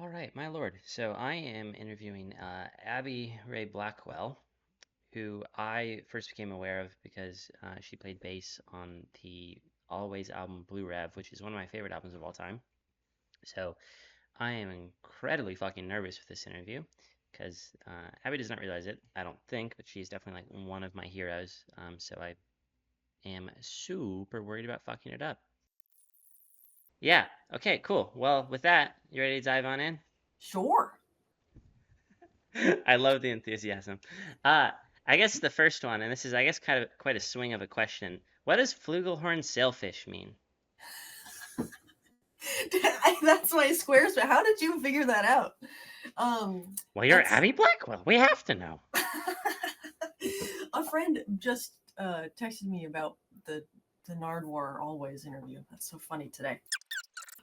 All right, my lord. So I am interviewing Abbey Rae Blackwell, who I first became aware of because she played bass on the Always album Blue Rev, which is one of my favorite albums of all time. So I am incredibly fucking nervous with this interview because Abby does not realize it, I don't think, but she's definitely like one of my heroes. So I am super worried about fucking it up. Yeah. Okay. Cool. Well, with that, you ready to dive on in? Sure. I love the enthusiasm. Uh, I guess the first one, and this is, I guess, kind of quite a swing of a question. What does flugelhorn sailfish mean? That's my Squarespace. How did you figure that out? Well, you're That's Abby Blackwell. We have to know. a friend just texted me about the Nardwar Always interview. That's so funny today.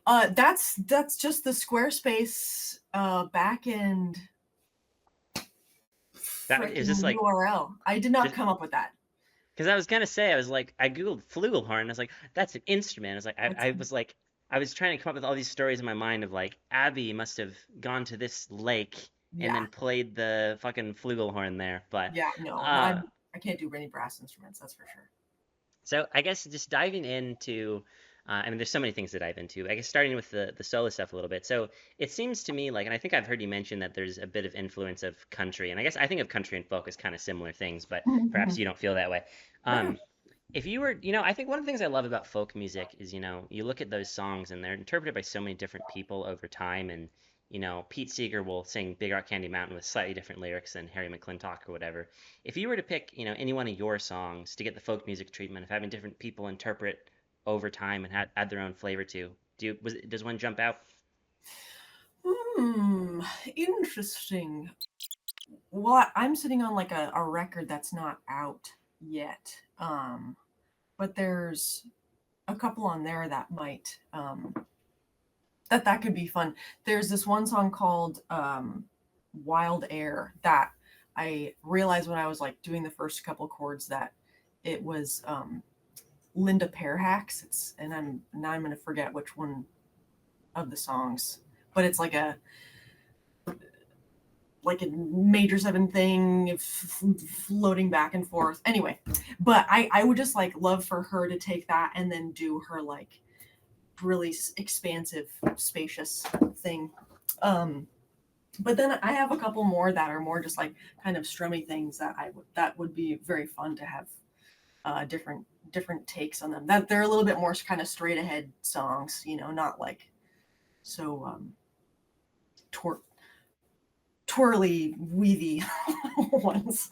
That's just the Squarespace backend That is just freaking like URL. I did not just come up with that. because I was gonna say I was like I googled flugelhorn. I was like that's an instrument. I was like That's I was trying to come up with all these stories in my mind of like Abby must have gone to this lake and yeah, then played the fucking flugelhorn there. But yeah. No, uh, I can't do any brass instruments. That's for sure. So I guess just diving into, I mean, there's so many things to dive into. I guess starting with the solo stuff a little bit. So it seems to me like, and I think I've heard you mention that there's a bit of influence of country, and I guess I think of country and folk as kind of similar things, but perhaps you don't feel that way. No. Um, if you were, I think one of the things I love about folk music is, you look at those songs and they're interpreted by so many different people over time, and Pete Seeger will sing Big Rock Candy Mountain with slightly different lyrics than Harry McClintock or whatever. If you were to pick, any one of your songs to get the folk music treatment of having different people interpret over time and add their own flavor to, does one jump out? Hmm. Interesting. Well, I'm sitting on like a record that's not out yet. But there's a couple on there that might that could be fun. There's this one song called Wild Air that I realized when I was like doing the first couple chords that it was Linda Pearhax. It's and I'm gonna forget which one of the songs, but it's like a major seven thing floating back and forth anyway. But I would just like love for her to take that and then do her like really expansive spacious thing. But then I have a couple more that are more just like kind of strummy things that would be very fun to have different takes on them, that they're a little bit more kind of straight ahead songs, not like so tor- twirly weavy ones.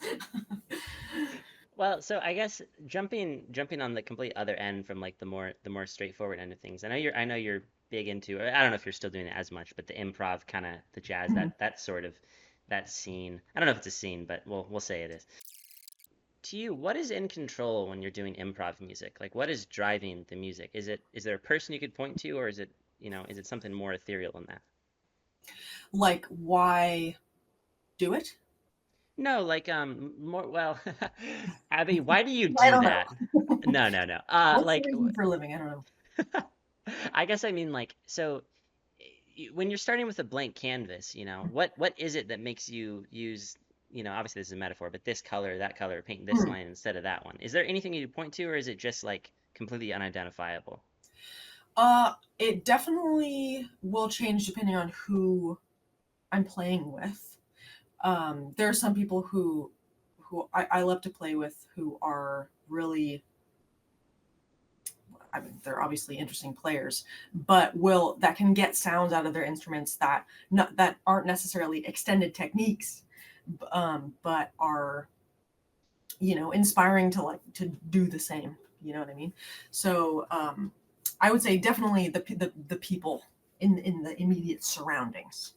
Well, so I guess jumping on the complete other end from like the more straightforward end of things. I know you're big into. I don't know if you're still doing it as much, but the improv kind of the jazz that sort of that scene. I don't know if it's a scene, but we'll say it is. To you, what is in control when you're doing improv music? Like what is driving the music? Is there a person you could point to, or is it something more ethereal than that? Like, why do it? No, like more well, Abby, why do you I do don't know. that? No, no, no. What's the Like reason for a living? I don't know. I guess I mean like so when you're starting with a blank canvas, what is it that makes you use, obviously this is a metaphor, but this color, that color, paint this Hmm. line instead of that one. Is there anything you point to, or is it just like completely unidentifiable? It definitely will change depending on who I'm playing with. There are some people who I love to play with who are really, I mean, they're obviously interesting players, but will that can get sounds out of their instruments that aren't necessarily extended techniques, but are inspiring to like to do the same. You know what I mean? So I would say definitely the people in the immediate surroundings.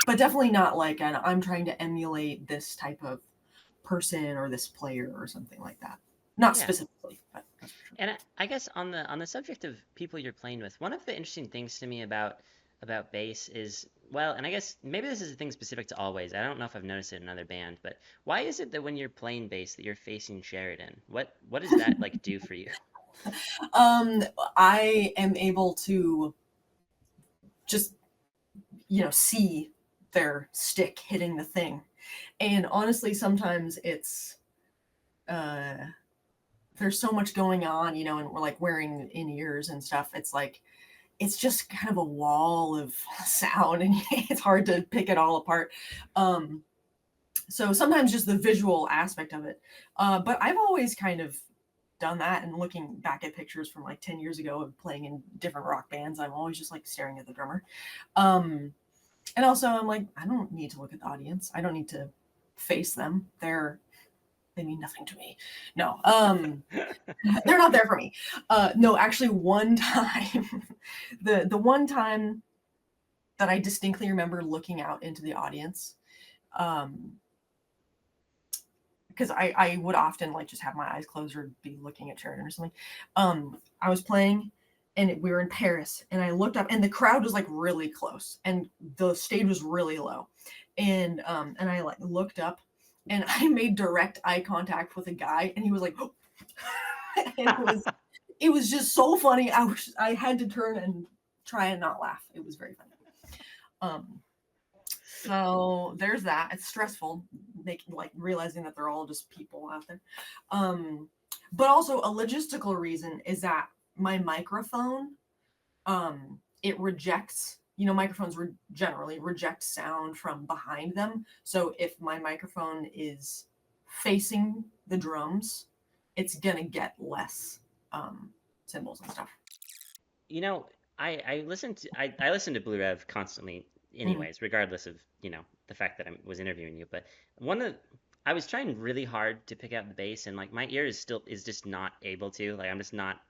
But definitely not like I'm trying to emulate this type of person or this player or something like that. Not Yeah. specifically, but that's for sure. And I guess on the subject of people you're playing with, one of the interesting things to me about bass is, well, and I guess maybe this is a thing specific to Always. I don't know if I've noticed it in another band, but why is it that when you're playing bass that you're facing Sheridan? What does that like do for you? Um, I am able to just see their stick hitting the thing. And honestly, sometimes it's uh there's so much going on, and we're like wearing in ears and stuff. It's like it's just kind of a wall of sound, and it's hard to pick it all apart. Um, so sometimes just the visual aspect of it. But I've always kind of done that, and looking back at pictures from like 10 years ago of playing in different rock bands, I'm always just like staring at the drummer. Um, and also I'm like, I don't need to look at the audience. I don't need to face them. They mean nothing to me. No, they're not there for me. No, actually, one time, the one time that I distinctly remember looking out into the audience, um, because I would often like just have my eyes closed or be looking at Sheridan or something. I was playing, and we were in Paris, and I looked up, and the crowd was like really close, and the stage was really low, and I like looked up, and I made direct eye contact with a guy, and he was like, and it was just so funny. I had to turn and try and not laugh. It was very funny. Um, so there's that. It's stressful, making like realizing that they're all just people out there. Um, but also a logistical reason is that my microphone, it rejects. Microphones generally reject sound from behind them. So if my microphone is facing the drums, it's gonna get less cymbals and stuff. You know, I listen to Blue Rev constantly, Mhm. anyways, regardless of the fact that I was interviewing you. But one of I was trying really hard to pick out the bass, and like my ear is just not able to. Like I'm just not.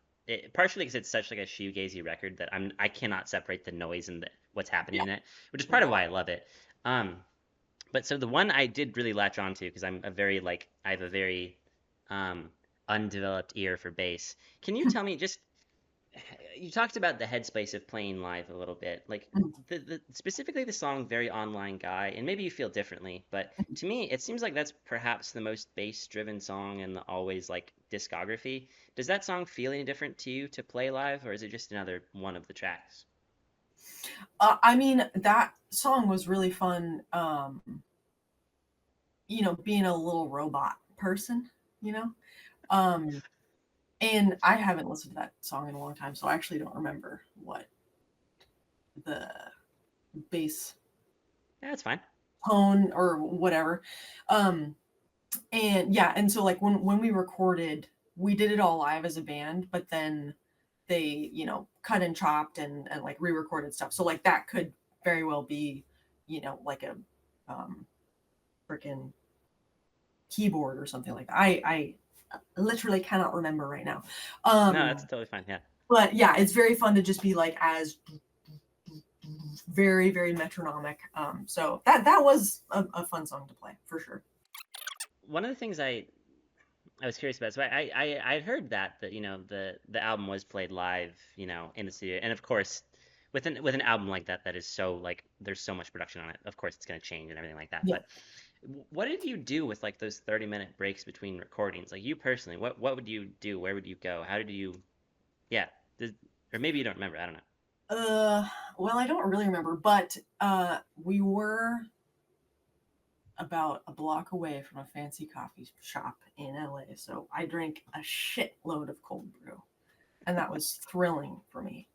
Partially because it's such like a shoegazy record that I cannot separate the noise and what's happening Yeah. in it, which is part of Yeah. why I love it. Um, but so the one I did really latch onto because I have a very um undeveloped ear for bass. Can you tell me just you talked about the headspace of playing live a little bit, like specifically the song "Very Online Guy," and maybe you feel differently, but to me, it seems like that's perhaps the most bass-driven song in the Always like discography. Does that song feel any different to you to play live, or is it just another one of the tracks? I mean, that song was really fun. Being a little robot person, you know. Um, and I haven't listened to that song in a long time, so I actually don't remember what the bass Yeah, that's fine. tone or whatever. Um, and yeah, and so like when we recorded, we did it all live as a band, but then they cut and chopped and like re-recorded stuff. So like that could very well be like a freaking keyboard or something like that. I literally cannot remember right now. No, that's Um, totally fine. Yeah. but yeah, it's very fun to just be like as very very metronomic. So that was a fun song to play for sure. One of the things I was curious about. So I had heard that the album was played live, in the studio, and of course, with an album like that is so like there's so much production on it. Of course, it's gonna change and everything like that. Yeah. But what did you do with like those 30-minute breaks between recordings? Like you personally, what would you do? Where would you go? How did you? Yeah, did, or maybe you don't remember. I don't know. Uh, well, I don't really remember, but we were about a block away from a fancy coffee shop in LA, so I drank a shitload of cold brew, and that was thrilling for me.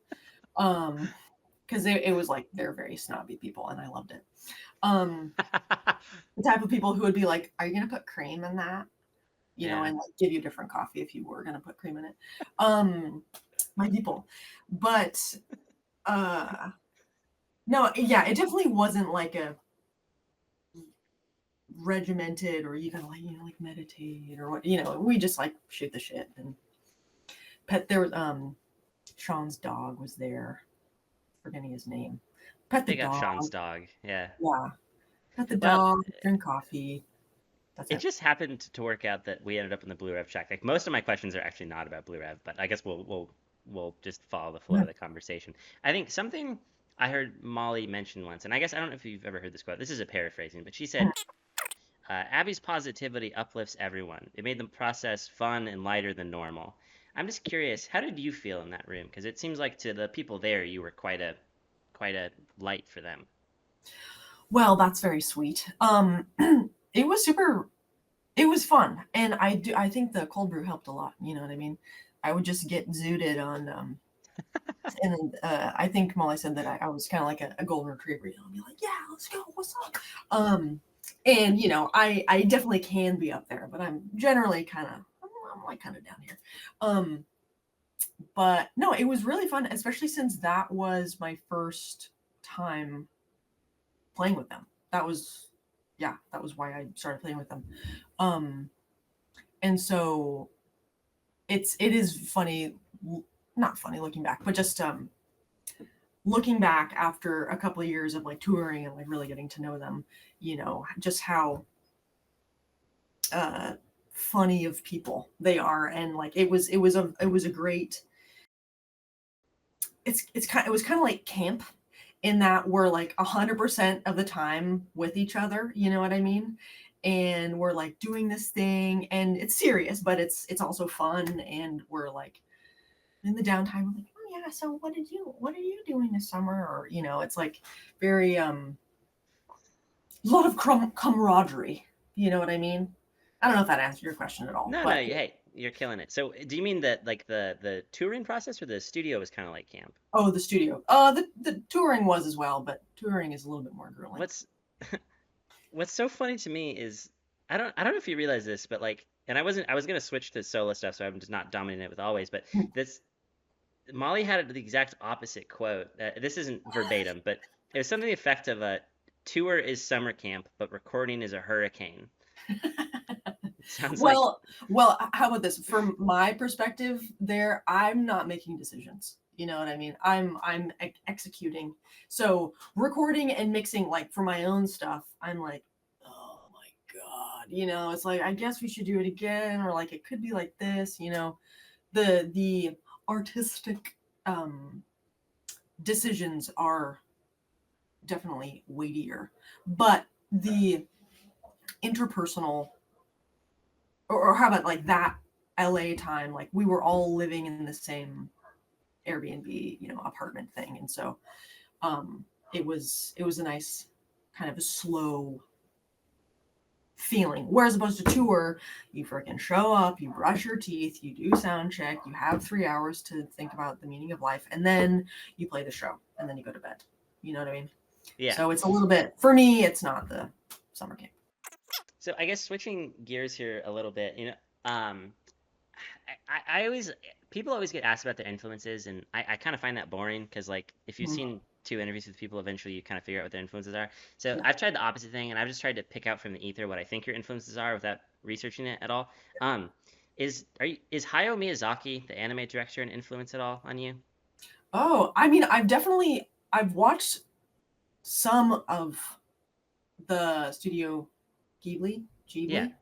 Because it was like they're very snobby people, and I loved it. Um, the type of people who would be like, "Are you gonna put cream in that?" Yeah. And like give you different coffee if you were gonna put cream in it. Um, my people, but uh, no, yeah, it definitely wasn't like a regimented or you gotta like meditate or what. We just like shoot the shit and pet. There was Sean's dog was there, forgetting his name. Pet the Big up dog. Sean's dog. Yeah. Yeah, pet the Well, dog, drink coffee. That's it it. just happened to work out that we ended up in the Blue Rev track. Like most of my questions are actually not about Blue Rev, but I guess we'll just follow the flow Yeah. of the conversation. I think something I heard Molly mention once, and I guess I don't know if you've ever heard this quote. This is a paraphrasing, but she said, "Abby's positivity uplifts everyone. It made the process fun and lighter than normal." I'm just curious, how did you feel in that room? Because it seems like to the people there, you were quite a light for them. Well, that's very sweet. It was super. It was fun, and I think the cold brew helped a lot. You know what I mean? I would just get zooted on, and I think Molly said that I was kind of like a golden retriever. You know, I'd be like, yeah, let's go. What's up? Um, and I definitely can be up there, but I'm generally I'm like kind of down here. Um, but no, it was really fun, especially since that was my first time playing with them. That was, yeah, that was why I started playing with them. Um, and so it is funny, not funny looking back, but just looking back after a couple of years of like touring and like really getting to know them, just how uh funny of people they are. And like it was a great, it was kind of like camp, in that we're like 100% of the time with each other, you know what I mean? And we're like doing this thing, and it's serious, but it's also fun. And we're like in the downtime, we're like, oh yeah, so what are you doing this summer? Or it's like very a lot of camaraderie, you know what I mean? I don't know if that answered your question at all, No, no, but hey, you're killing it. So, do you mean that like the touring process or the studio was kind of like camp? oh, the studio, the touring was as well, but touring is a little bit more grueling. What's what's so funny to me is I don't know if you realize this, but like, and I was gonna switch to solo stuff, so I'm just not dominating it with always, but this Molly had the exact opposite quote. This isn't verbatim, but it was something to the effect of a tour is summer camp, but recording is a hurricane. It sounds like Well, how about this? From my perspective, there, I'm not making decisions. You know what I mean? I'm executing. So recording and mixing, like for my own stuff, I'm like, oh my god, it's like I guess we should do it again, or like it could be like this. The artistic decisions are definitely weightier, but the interpersonal, or how about like that LA time, like we were all living in the same Airbnb, apartment thing. And so um it was a nice kind of a slow feeling. Whereas opposed to tour, you freaking show up, you brush your teeth, you do sound check, you have 3 hours to think about the meaning of life, and then you play the show, and then you go to bed. You know what I mean? yeah. So it's a little bit, for me, it's not the summer camp. So I guess switching gears here a little bit, I always people always get asked about their influences, and I kind of find that boring because like if you've Mhm. seen two interviews with people, eventually you kind of figure out what their influences are. So Yeah. I've tried the opposite thing, and I've just tried to pick out from the ether what I think your influences are without researching it at all. Um, is Hayao Miyazaki, the anime director, an influence at all on you? Oh, I mean, I've watched some of the Studio Ghibli, Yeah, Ghibli,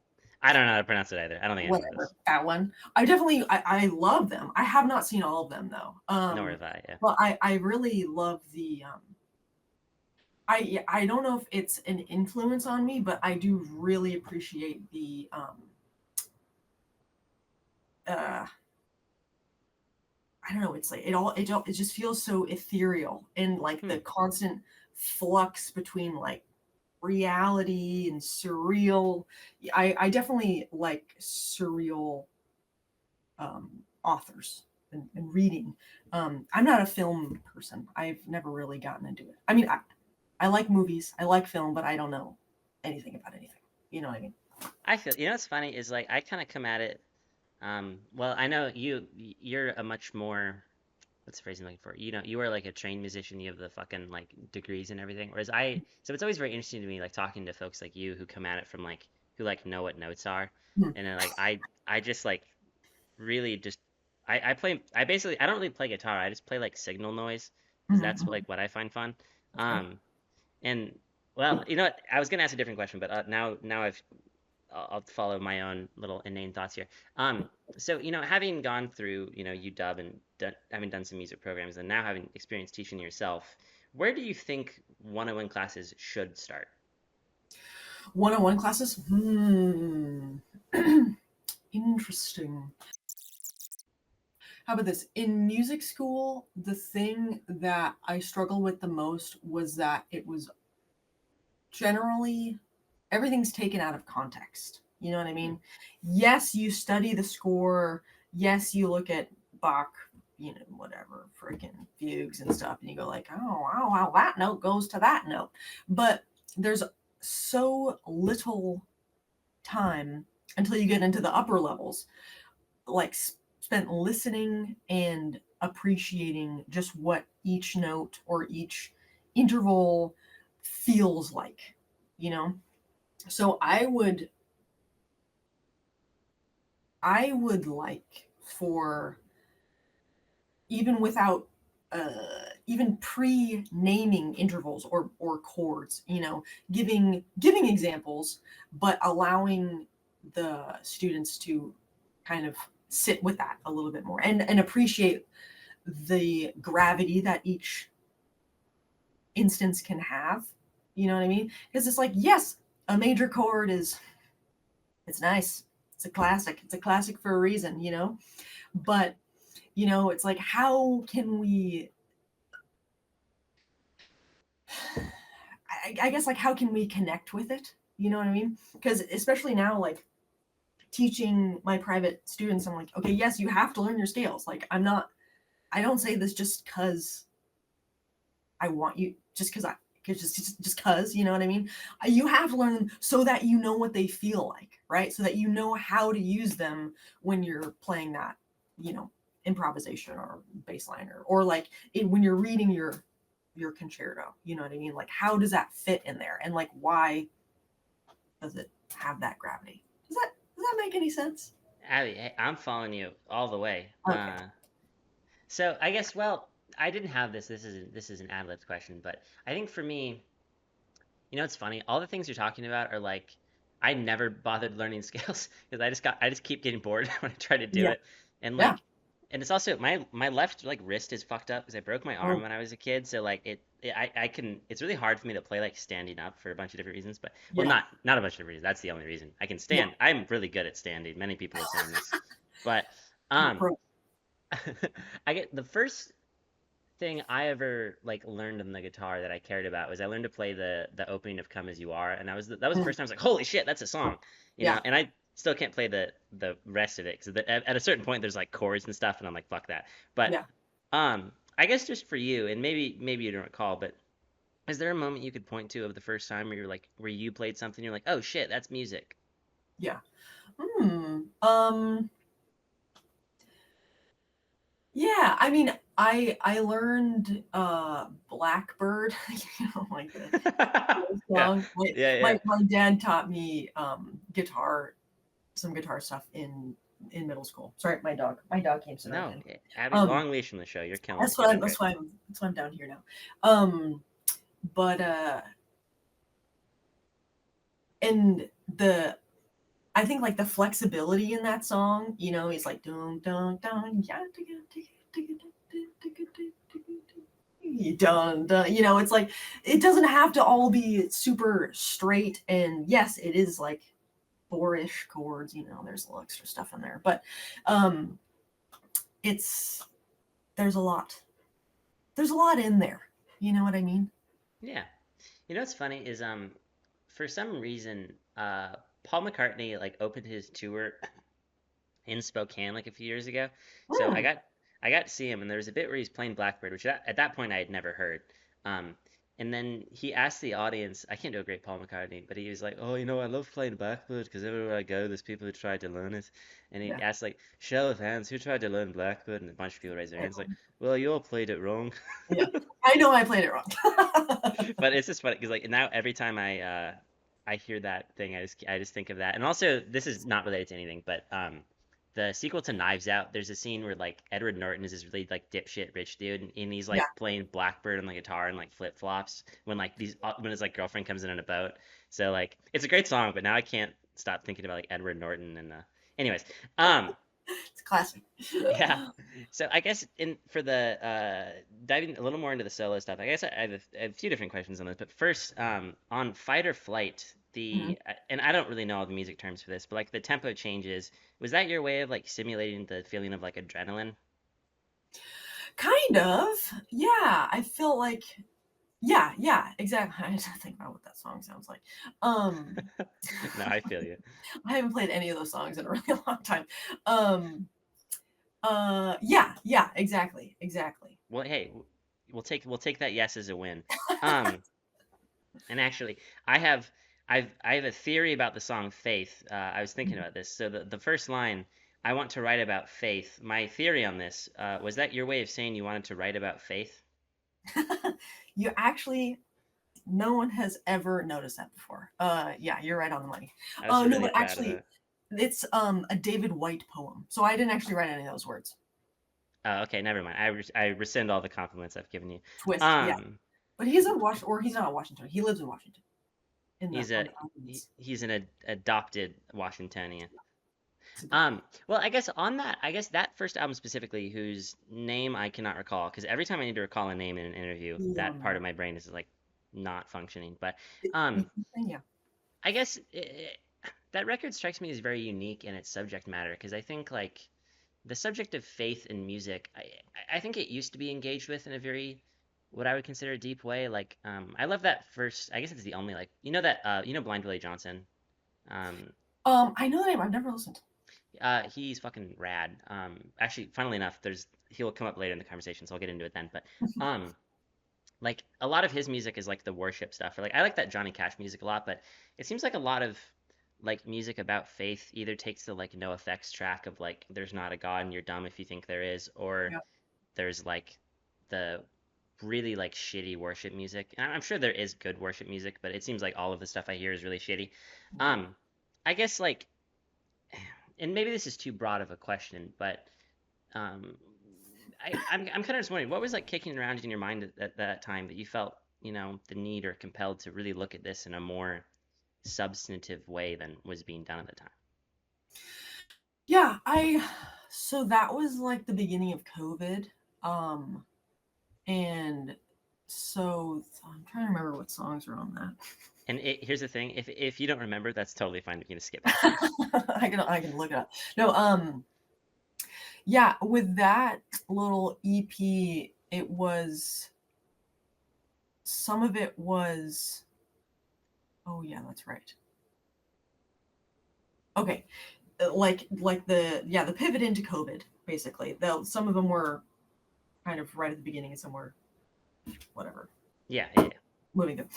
I don't know how to pronounce it either. I don't think anyone whatever, does. that one. I love them. I have not seen all of them though. Nor have I. Yeah. But I really love the I don't know if it's an influence on me, but I do really appreciate the uh I don't know, it's like it just feels so ethereal, and like Hmm. the constant flux between like reality and surreal. I definitely like surreal authors, and reading. I'm not a film person. I've never really gotten into it. I mean, I like movies, I like film, but I don't know anything about anything. You know what I mean? I feel what's funny is like I kind of come at it. Well, I know you're a much more what's the phrase I'm looking for? You are like a trained musician. You have the fucking like degrees and everything. Whereas so it's always very interesting to me, like talking to folks like you who come at it from like who like know what notes are, Hmm. and then like I just like really just I basically I don't really play guitar. I just play like signal noise because that's Mm-hmm. like what I find fun. Okay. Um, and well, you know what? I was gonna ask a different question, but now I'll follow my own little inane thoughts here. So having gone through UW and having done some music programs, and now having experience teaching yourself, where do you think 101 classes should start? One-on-one classes. Interesting. How about this? In music school, the thing that I struggled with the most was that it was generally everything's taken out of context. You know what I Hmm. mean? Yes, you study the score. Yes, you look at Bach, whatever, freaking fugues and stuff, and you go like, oh, wow, wow, that note goes to that note. But there's so little time until you get into the upper levels, like spent listening and appreciating just what each note or each interval feels like, you know? So I would like for, even without even pre-naming intervals or chords, giving examples, but allowing the students to kind of sit with that a little bit more and appreciate the gravity that each instance can have. You know what I mean? Because it's like, yes, a major chord is, it's nice. It's a classic. It's a classic for a reason. But, it's like, how can we, I guess, like, how can we connect with it? You know what I mean? Because especially now, like, teaching my private students, I'm like, okay, yes, you have to learn your scales. Like, I don't say this just because I want you, just because just because, you know what I mean? You have to learn them so that you know what they feel like, right? So that you know how to use them when you're playing that, you know, improvisation or bass line, or like when you're reading your concerto, you know what I mean? Like, how does that fit in there, and like, why does it have that gravity? Does that make any sense? Abby, hey, I'm following you all the way. Okay. So I guess, well, I didn't have this. This is an ad lib question, but I think for me, it's funny. All the things you're talking about are like I never bothered learning scales because I just keep getting bored when I try to do Yeah. it, and Yeah. like, and it's also my left like wrist is fucked up because I broke my arm Oh, when I was a kid. So like I can it's really hard for me to play like standing up for a bunch of different reasons. But well, yeah. not a bunch of different reasons. That's the only reason I can Yeah. stand. I'm really good at standing. Many people are saying this, but You're um, pro. I get the first thing I ever like learned on the guitar that I cared about was I learned to play the opening of "Come as You Are," and that was the Mm, first time I was like, "Holy shit, that's a song!" yeah. And I still can't play the rest of it because at a certain point there's like chords and stuff, and I'm like, "Fuck that." But Yeah. I guess just for you, and maybe you don't recall, but is there a moment you could point to of the first time where you're like where you played something, you're like, "Oh shit, that's music." Yeah. Yeah, I mean, I learned Blackbird, like the Yeah, song. My, yeah, yeah. my my dad taught me some guitar stuff in middle school. Sorry, my dog came sit right No, in. Abby, Um, long leash from the show. You're killing it. that's You're why I'm doing that's great. why I'm that's why I'm down here now. Um, but and the I think, like, the flexibility in that song, he's like dun dun dun yeah, dun dun. It's like, it doesn't have to all be super straight. And yes, it is like four-ish chords. There's a little extra stuff in there, but um, it's there's a lot. There's a lot in there. You know what I mean? Yeah. What's funny is for some reason Paul McCartney like opened his tour in Spokane like a few years ago. So Hmm. I got to see him and there was a bit where he's playing Blackbird, which at that point I had never heard. Um and then he asked the audience, I can't do a great Paul McCartney, but he was like, "Oh, I love playing Blackbird because everywhere I go, there's people who tried to learn it." And he Yeah. asked like, "Show of hands, who tried to learn Blackbird?" And a bunch of people raised their hands like, "Well, you all played it wrong." Yeah. I know I played it wrong. But it's just funny because like now every time I hear that thing, I just think of that. And also, this is not related to anything, but the sequel to Knives Out, there's a scene where like Edward Norton is this really like dipshit rich dude, and he's Yeah. like playing Blackbird on the guitar and like flip flops when like these when his like girlfriend comes in a boat. So like it's a great song, but now I can't stop thinking about like Edward Norton and anyways. Um, It's classic. yeah. So I guess in for the diving a little more into the solo stuff, I guess I have I have a few different questions on this. But first, on Fight or Flight, Mhm. and I don't really know all the music terms for this, but like the tempo changes. Was that your way of like simulating the feeling of like adrenaline? Kind of. Yeah, I felt like, Yeah, exactly. I had to think about what that song sounds like. Um, No, I feel you. I haven't played any of those songs in a really long time. Um, yeah, exactly. Well, hey, we'll take that yes as a win. Um, and actually, I have I have a theory about the song Faith. I was thinking about this. So the first line, I want to write about faith. My theory on this was that your way of saying you wanted to write about faith? You actually, no one has ever noticed that before. Yeah, you're right on the money. I was No, really but proud of actually, that. it's a David White poem, so I didn't actually write any of those words. Okay, never mind. I rescind all the compliments I've given you. Twist, yeah. Um, But he's in Washington, or he's not in Washington. He lives in Washington, he's on a the islands. he's an adopted Washingtonian. It's a good point. Well, I guess on that, I guess that first album specifically, whose name I cannot recall, because every time I need to recall a name in an interview, that part of my brain is like not functioning. But um, Yeah. I guess that record strikes me as very unique in its subject matter, because I think like the subject of faith in music, I think it used to be engaged with in a very what I would consider a deep way. Like, I love that first. I guess it's the only like that Blind Willie Johnson. Um, I know the name. I've never listened. He's fucking rad. Actually, funnily enough, he'll come up later in the conversation, so I'll get into it then. But um, like a lot of his music is like the worship stuff. Or like I like that Johnny Cash music a lot, but it seems like a lot of like music about faith either takes the like no effects track of like there's not a god and you're dumb if you think there is, or Yeah. there's like the really like shitty worship music. And I'm sure there is good worship music, but it seems like all of the stuff I hear is really shitty. Um, I guess like and maybe this is too broad of a question, but um, I'm kind of just wondering what was like kicking around in your mind at that time that you felt, the need or compelled to really look at this in a more substantive way than was being done at the time. Yeah, so that was like the beginning of COVID. Um and so I'm trying to remember what songs are on that. And here's the thing: if you don't remember, that's totally fine. You can just skip past it. I can look it up. No, yeah, with that little EP, it was some of it was, oh yeah, that's right. Okay. Like the pivot into COVID, basically. Though some of them were kind of right at the beginning and some were whatever, Yeah, yeah, yeah. moving them.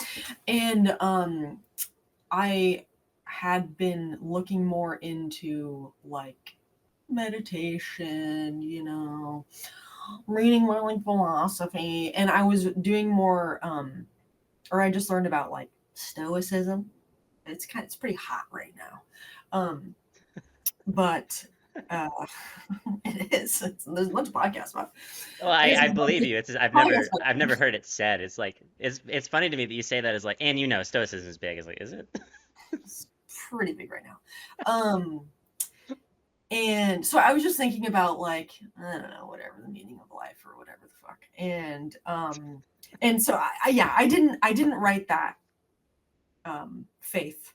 And I had been looking more into like meditation, reading more like philosophy, and I was doing more or I just learned about like stoicism. It's pretty hot right now. Um but uh it is. There's a bunch of podcasts about Well, I guess I it's a bunch believe of you. podcasts I've about never heard it said. It's like it's funny to me that you say that as like, and stoicism is big. It's like, is it? it's pretty big right now. And so I was just thinking about like, I don't know, whatever the meaning of life or whatever the fuck. And so yeah, I didn't write that faith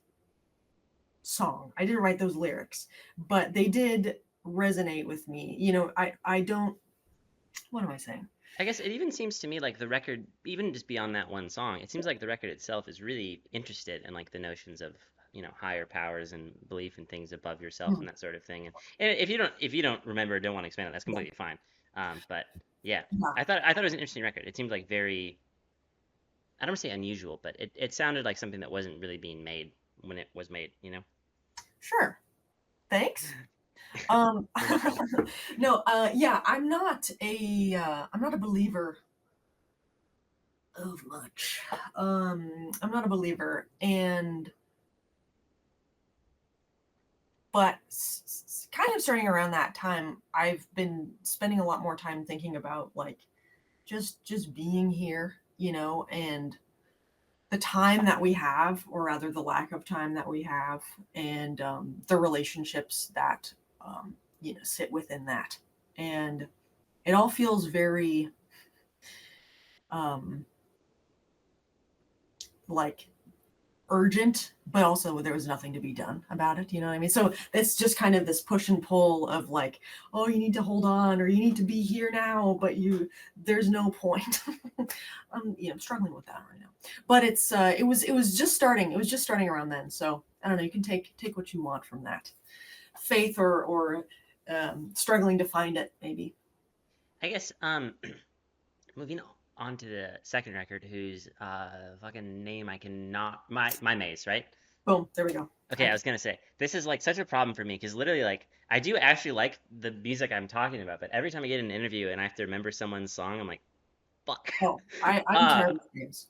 song. I didn't write those lyrics, but they did resonate with me. I don't, what am I saying? I guess it even seems to me like the record, even just beyond that one song, it seems like the record itself is really interested in like the notions of higher powers and belief in things above yourself Hmm, and that sort of thing. And if you don't remember or don't want to expand it, that's yeah, completely fine. But yeah, yeah, I thought it was an interesting record. It seemed like very I don't want to say unusual, but it sounded like something that wasn't really being made when it was made. sure. Thanks. You're welcome. No, yeah, I'm not a believer of much. I'm not a believer, but kind of starting around that time, I've been spending a lot more time thinking about like just being here, and the time that we have, or rather the lack of time that we have, and the relationships that sit within that, and it all feels very um, like urgent, but also there was nothing to be done about it. You know what I mean? So it's just kind of this push and pull of like, oh, you need to hold on, or you need to be here now, but there's no point. I'm struggling with that right now. But it was just starting. It was just starting around then. So I don't know. You can take what you want from that, faith or struggling to find it maybe. I guess moving on to the second record, whose fucking name I cannot, my maze, right? Boom. There we go. Okay, I was gonna say this is like such a problem for me because literally like I do actually like the music I'm talking about, but every time I get in an interview and I have to remember someone's song, I'm like, fuck. I'm Uh, terrible at games.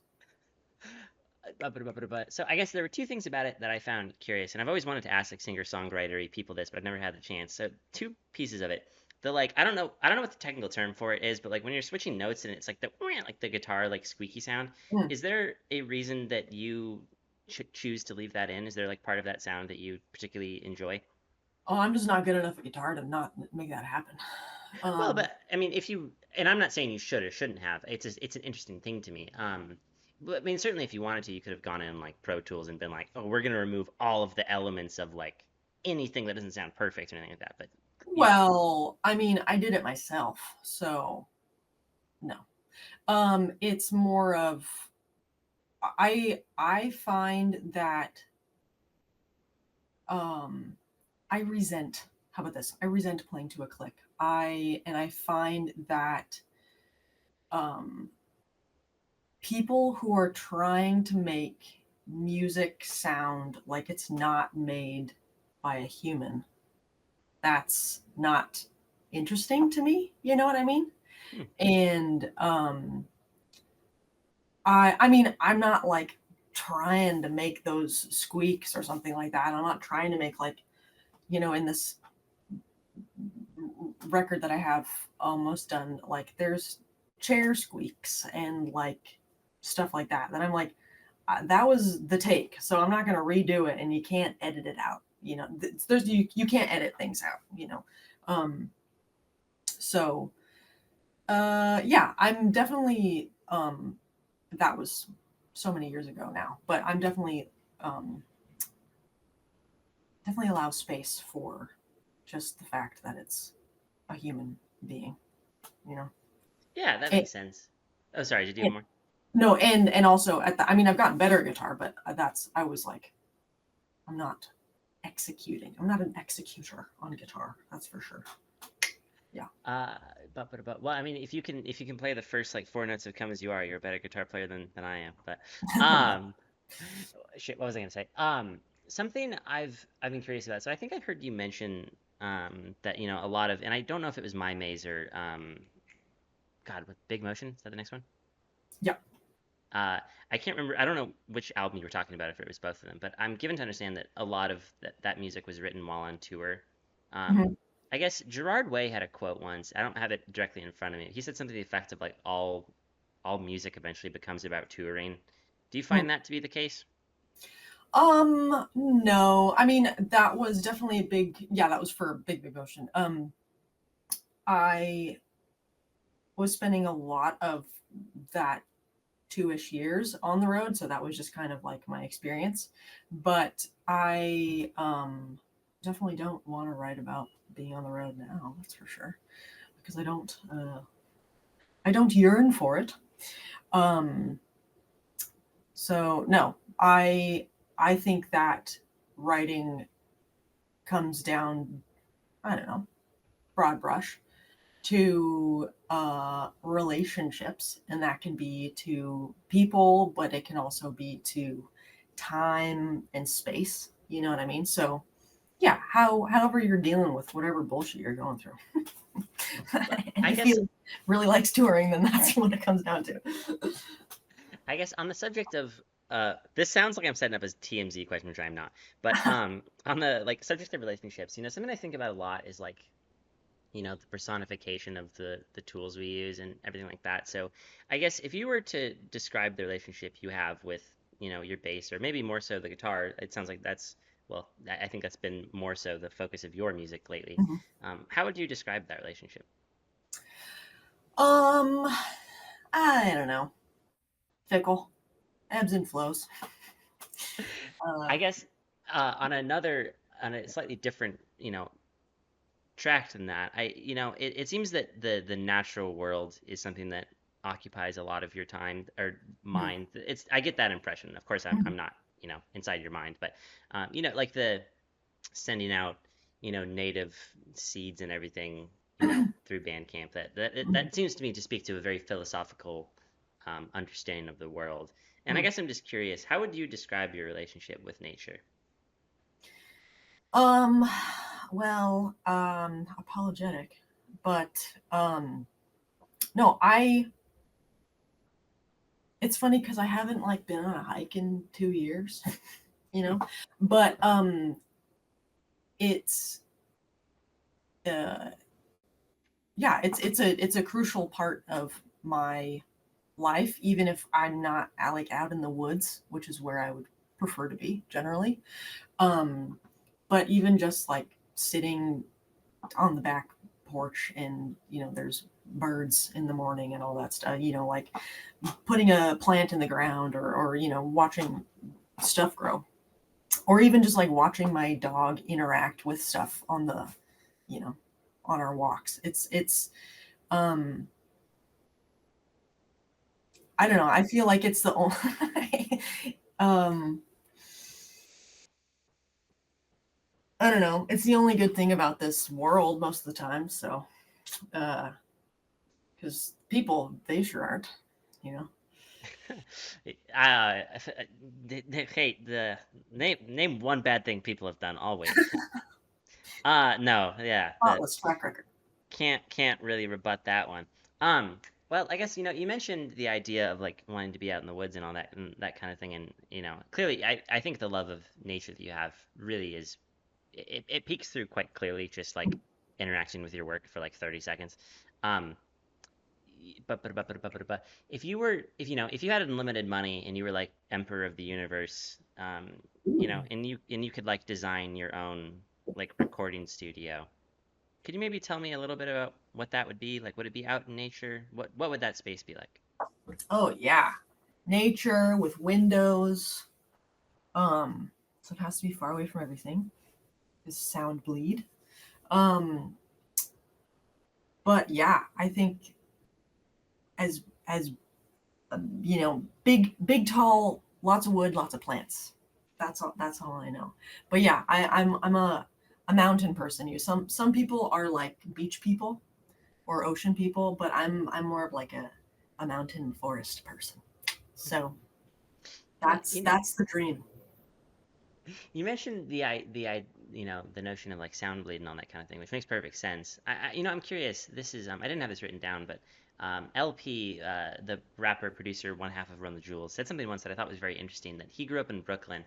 so I guess there were two things about it that I found curious, and I've always wanted to ask like singer-songwritery people this, but I've never had the chance. So two pieces of it. The like I don't know what the technical term for it is, but like when you're switching notes and it's like the guitar like squeaky sound, Mm. is there a reason that you choose to leave that in? Is there like part of that sound that you particularly enjoy? Oh, I'm just not good enough at guitar to not make that happen. Well, Um, but I mean, if you and I'm not saying you should or shouldn't have. It's an interesting thing to me. But I mean, certainly if you wanted to, you could have gone in like Pro Tools and been like, oh, we're gonna remove all of the elements of like anything that doesn't sound perfect or anything like that. But you know, well, I mean, I did it myself, so no. It's more of I find that um I resent, how about this? I resent playing to a click. I find that um people who are trying to make music sound like it's not made by a human, that's not interesting to me. You know what I mean? hmm, And I mean, I'm not like trying to make those squeaks or something like that. I'm not trying to make like, in this record that I have almost done, like there's chair squeaks and like stuff like that. Then I'm like, that was the take, so I'm not going to redo it, and you can't edit it out. There's you can't edit things out. So yeah, I'm definitely that was so many years ago now, but I'm um, definitely allow space for just the fact that it's a human being, you know. yeah, that And, makes sense. Oh, sorry, did you have and more? no, and also I mean, I've gotten better at guitar, but I was like, I'm not executing. I'm not an executor on guitar. That's for sure. Yeah. Uh, well, I mean, if you can play the first like four notes of "Come as You Are," you're a better guitar player than I am. But um, shit, what was I gonna say? Something I've been curious about. So I think I've heard you mention that a lot of, and I don't know if it was My Maze or God, with Big Motion. Is that the next one? Yeah. Uh, I can't remember. I don't know which album you were talking about, if it was both of them, but I'm given to understand that a lot of that music was written while on tour. Um, Mhm. I guess Gerard Way had a quote once. I don't have it directly in front of me. He said something to the effect of like all music eventually becomes about touring. Do you Mm. find that to be the case? No. I mean, that was definitely a big, yeah, that was for Big Ocean. I was spending a lot of that 2-ish years on the road, so that was just kind of like my experience. But I definitely don't want to write about being on the road now, that's for sure, because I don't yearn for it. Um, so no, I think that writing comes down, I don't know, broad brush, to relationships, and that can be to people, but it can also be to time and space. You know what I mean? So yeah, however you're dealing with whatever bullshit you're going through, Well, and I if guess you really likes touring, then that's what it comes down to. I guess on the subject of this sounds like I'm setting up as TMZ question, which I'm not. But on the like subject of relationships, something I think about a lot is like the personification of the tools we use and everything like that. So I guess if you were to describe the relationship you have with, your bass or maybe more so the guitar, it sounds like that's, well, I think that's been more so the focus of your music lately. Mhm. How would you describe that relationship? um, I don't know, fickle, ebbs and flows. Uh, I guess on a slightly different, track than that, it seems that the natural world is something that occupies a lot of your time or mhm, mind. I get that impression. Of course, I'm mhm, not, inside your mind, but like the sending out, native seeds and everything, through Bandcamp. mhm. That seems to me to speak to a very philosophical understanding of the world. And I Mhm. guess I'm just curious, how would you describe your relationship with nature? Um, well, apologetic, but no, it's funny because I haven't like been on a hike in 2 years, you Hmm. know, but it's uh, yeah, it's a crucial part of my life, even if I'm not like out in the woods, which is where I would prefer to be generally. Um, but even just like sitting on the back porch and there's birds in the morning and all that stuff, like putting a plant in the ground or watching stuff grow, or even just like watching my dog interact with stuff on the you know on our walks. It's um I don't know, I feel like it's the only um I don't know, it's the only good thing about this world most of the time. So because people, they sure aren't, you know. uh, hey, the name one bad thing people have done always. No, yeah, the Spotless track record. can't really rebut that one. Well, I guess you mentioned the idea of like wanting to be out in the woods and that kind of thing, and clearly, I think the love of nature that you have really is it peeks through quite clearly, just like interacting with your work for like 30 seconds. Um, but if you had unlimited money and you were like emperor of the universe, and you could like design your own like recording studio, could you maybe tell me a little bit about what that would be? Like, would it be out in nature? What would that space be like? Oh yeah, nature with windows. So it has to be far away from everything. Is sound bleed. Um, but yeah, I think as big, tall, lots of wood, lots of plants. That's all I know. But yeah, I'm a mountain person. Some people are like beach people or ocean people, but I'm more of like a mountain forest person. So Well, that's the dream. you mentioned the notion of like sound bleed and all that kind of thing, which makes perfect sense. I'm curious. This is I didn't have this written down, but LP, the rapper producer, one half of Run the Jewels, said something once that I thought was very interesting. That he grew up in Brooklyn,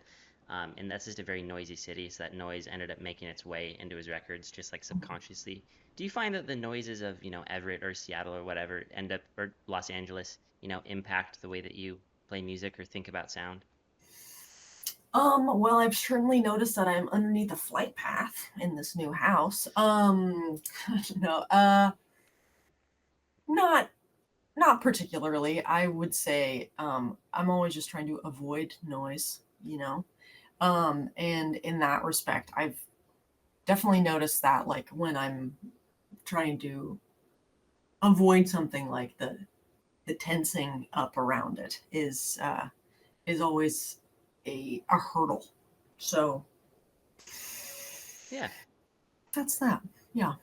and that's just a very noisy city, so that noise ended up making its way into his records, just like subconsciously. Do you find that the noises of Everett or Seattle or whatever or Los Angeles, impact the way that you play music or think about sound? Well, I've certainly noticed that I'm underneath a flight path in this new house. No, not not particularly. I would say I'm always just trying to avoid noise, and in that respect, I've definitely noticed that, like when I'm trying to avoid something, like the tensing up around it is always a hurdle. So Yeah. that's that. Yeah.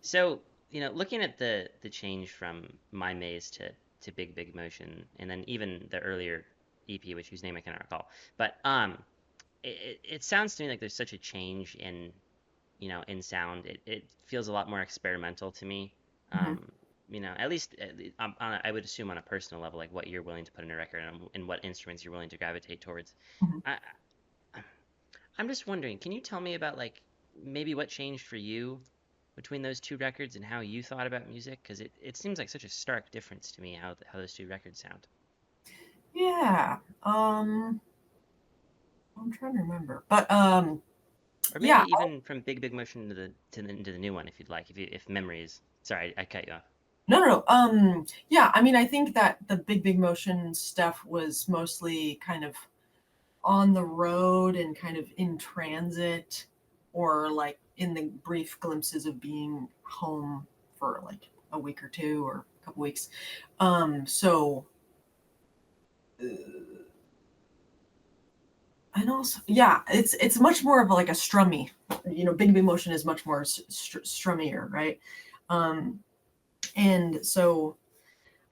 So, looking at the change from My Maze to Big Big Motion, and then even the earlier EP, which whose name I cannot recall, but it sounds to me like there's such a change in sound. It feels a lot more experimental to me. Mhm. At least I would assume on a personal level, like what you're willing to put in a record and what instruments you're willing to gravitate towards. Mhm. I, I'm just wondering, can you tell me about like maybe what changed for you between those two records and how you thought about music? Because it seems like such a stark difference to me how those two records sound. Yeah. I'm trying to remember. But Or maybe yeah. even from Big Big Motion into the new one, if you'd like, if memory is. Sorry, I cut you off. No, no, no. Yeah, I mean, I think that the big motion stuff was mostly kind of on the road and kind of in transit, or like in the brief glimpses of being home for like a week or two or a couple weeks. So and also, yeah, it's much more of like a strummy, big motion is much more strummier, right? um and so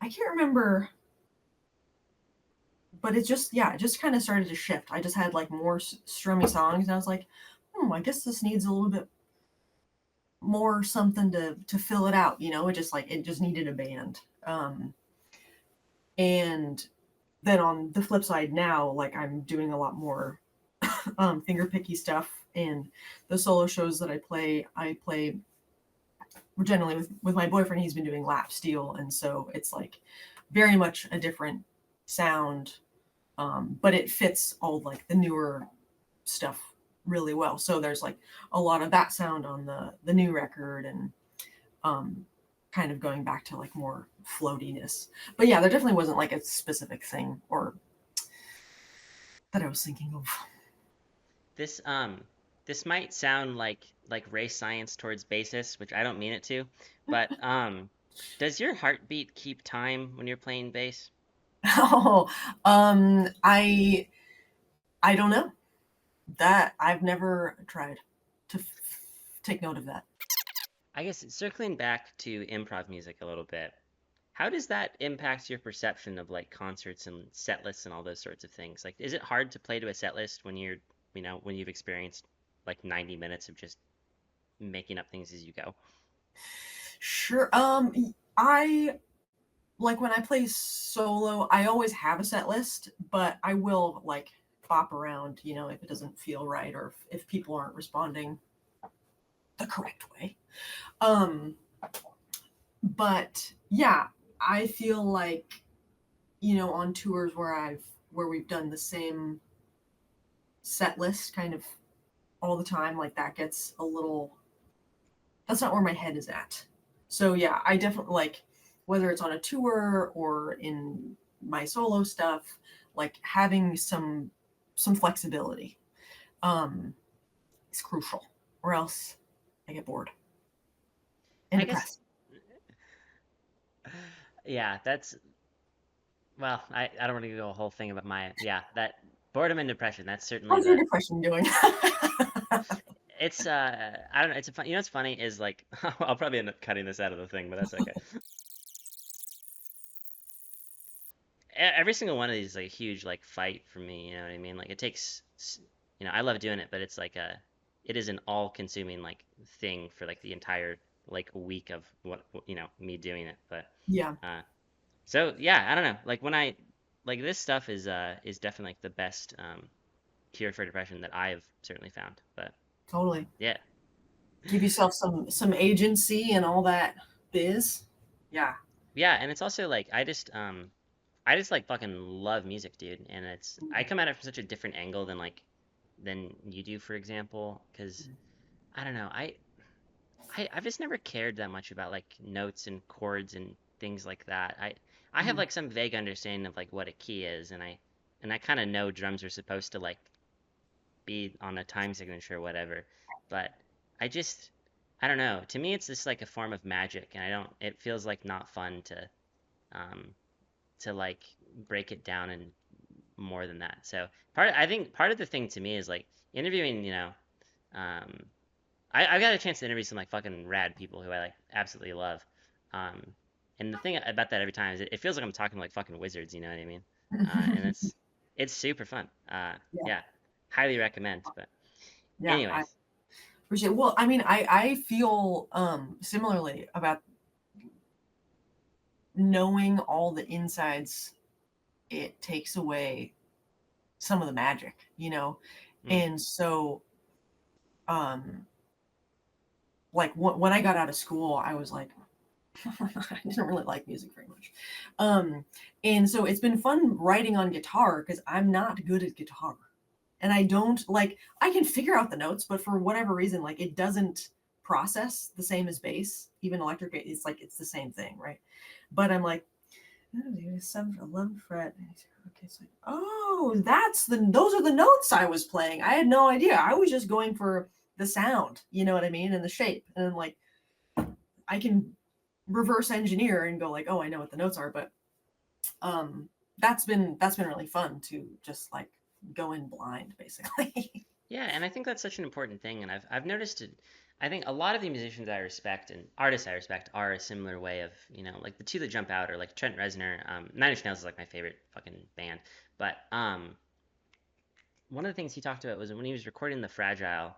I can't remember, but it just, yeah, it just kind of started to shift. I just had like more strummy songs, and I was like, I guess this needs a little bit more something to fill it out. It just needed a band. And then on the flip side now, like I'm doing a lot more finger picky stuff, and the solo shows that I play generally with my boyfriend. He's been doing lap steel, and so it's like very much a different sound, but it fits all like the newer stuff really well. So there's like a lot of that sound on the new record, and um, kind of going back to like more floatiness. But yeah, there definitely wasn't like a specific thing or that I was thinking of. This this might sound like race science towards bassists, which I don't mean it to, but does your heartbeat keep time when you're playing bass? Oh, I don't know. That I've never tried to take note of that. I guess circling back to improv music a little bit, how does that impact your perception of like concerts and set lists and all those sorts of things? Like, is it hard to play to a set list when when you've experienced like 90 minutes of just making up things as you go? Sure. I like when I play solo, I always have a set list, but I will like bop around, if it doesn't feel right, or if people aren't responding the correct way. Um, but yeah, I feel like, on tours where we've done the same set list kind of all the time, like that gets a little, that's not where my head is at. So yeah, I definitely like, whether it's on a tour or in my solo stuff, like having some flexibility is crucial, or else I get bored and I guess, depressed. yeah, that's, well, I don't want to go a whole thing about yeah, that boredom and depression, that's certainly How's your the, depression doing? it's, I don't know, it's a fun, what's funny is like, I'll probably end up cutting this out of the thing, but that's okay. Every single one of these is like a huge like fight for me, you know what I mean? Like it takes, I love doing it, but it's like it is an all-consuming like thing for like the entire like week of me doing it. But Yeah, uh, so yeah, I don't know. Like when I like this stuff is definitely like the best cure for depression that I've certainly found. But totally. yeah, Give yourself some agency and all that biz. Yeah. yeah, and it's also like I just like fucking love music, dude, and I come at it from such a different angle than you do, for example, because I don't know, I've just never cared that much about like notes and chords and things like that. I have Mm. like some vague understanding of like what a key is, and I kind of know drums are supposed to like be on a time signature or whatever, but I just I don't know. To me, it's just like a form of magic, and I don't. It feels like not fun um to like break it down and more than that. So I think part of the thing to me is like interviewing, um, I've got a chance to interview some like fucking rad people who I like absolutely love. Um, and the thing about that every time is it feels like I'm talking to like fucking wizards, you know what I mean? And it's super fun. Yeah. Yeah, highly recommend. But Yeah. I anyways, appreciate it. Well, I mean, I feel similarly about knowing all the insides. It takes away some of the magic. mm, And so, um, like when I got out of school, I was like, I didn't really like music very much. Um, and so it's been fun writing on guitar because I'm not good at guitar. And I don't like, I can figure out the notes, but for whatever reason, like it doesn't process the same as bass. Even electric, it's like it's the same thing, right? But I'm like, 7th, 11th fret. Okay, so those are the notes I was playing. I had no idea. I was just going for the sound, you know what I mean, and the shape, and then like I can reverse engineer and go like, oh, I know what the notes are, but um, that's been really fun to just like go in blind, basically. Yeah, and I think that's such an important thing, and I've noticed it. I think a lot of the musicians I respect and artists I respect are a similar way of, like the two that jump out are like Trent Reznor. Nine Inch Nails is like my favorite fucking band, but one of the things he talked about was when he was recording the Fragile,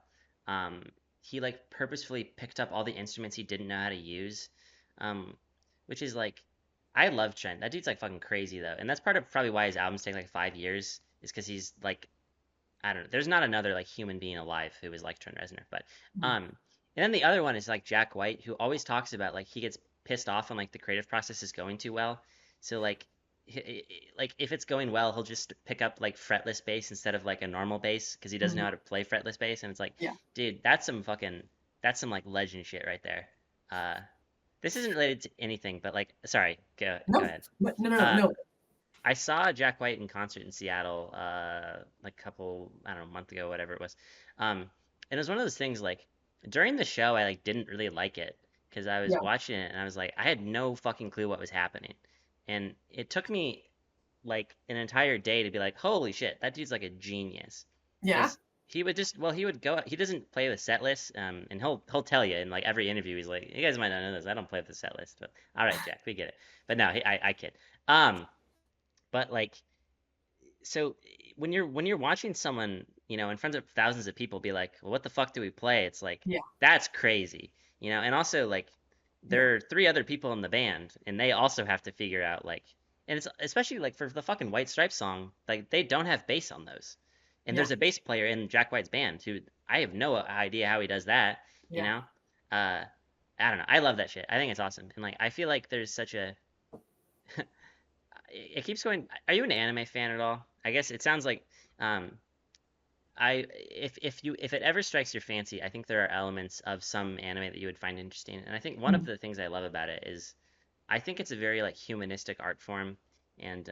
um, he like purposefully picked up all the instruments he didn't know how to use, um, which is like, I love Trent. That dude's like fucking crazy though, and that's part of probably why his albums take like 5 years, is because he's like, I don't know. There's not another like human being alive who is like Trent Reznor, but and then the other one is like Jack White, who always talks about like he gets pissed off when like the creative process is going too well. So like if it's going well, he'll just pick up like fretless bass instead of like a normal bass because he doesn't know Mhm. how to play fretless bass, and it's like, Yeah. dude, that's some like legend shit right there. Uh, this isn't related to anything, but like, sorry, go No, ahead. no, no, Uh, no. I saw Jack White in concert in Seattle, like a couple, I don't know, a month ago, whatever it was. And it was one of those things like during the show, I like didn't really like it because I was Yeah. watching it and I was like, I had no fucking clue what was happening. And it took me like an entire day to be like, holy shit, that dude's like a genius. Yeah. Because he would go, he doesn't play with set list, and he'll tell you in like every interview, he's like, you guys might not know this, I don't play with the set list, but all right, Jack, we get it. But no, I kid. Um, but like, so when you're watching someone, in front of thousands of people be like, well, what the fuck do we play? It's like, Yeah. that's crazy. And also like Yeah. there are three other people in the band and they also have to figure out like, and it's especially like for the fucking White Stripes song, like they don't have bass on those. And Yeah. there's a bass player in Jack White's band who I have no idea how he does that, you Yeah. know? Uh I don't know. I love that shit. I think it's awesome. And like I feel like there's such a it keeps going. Are you an anime fan at all? I guess it sounds like um if it ever strikes your fancy, I think there are elements of some anime that you would find interesting. And I think one of Mhm. the things I love about it is I think it's a very like humanistic art form, and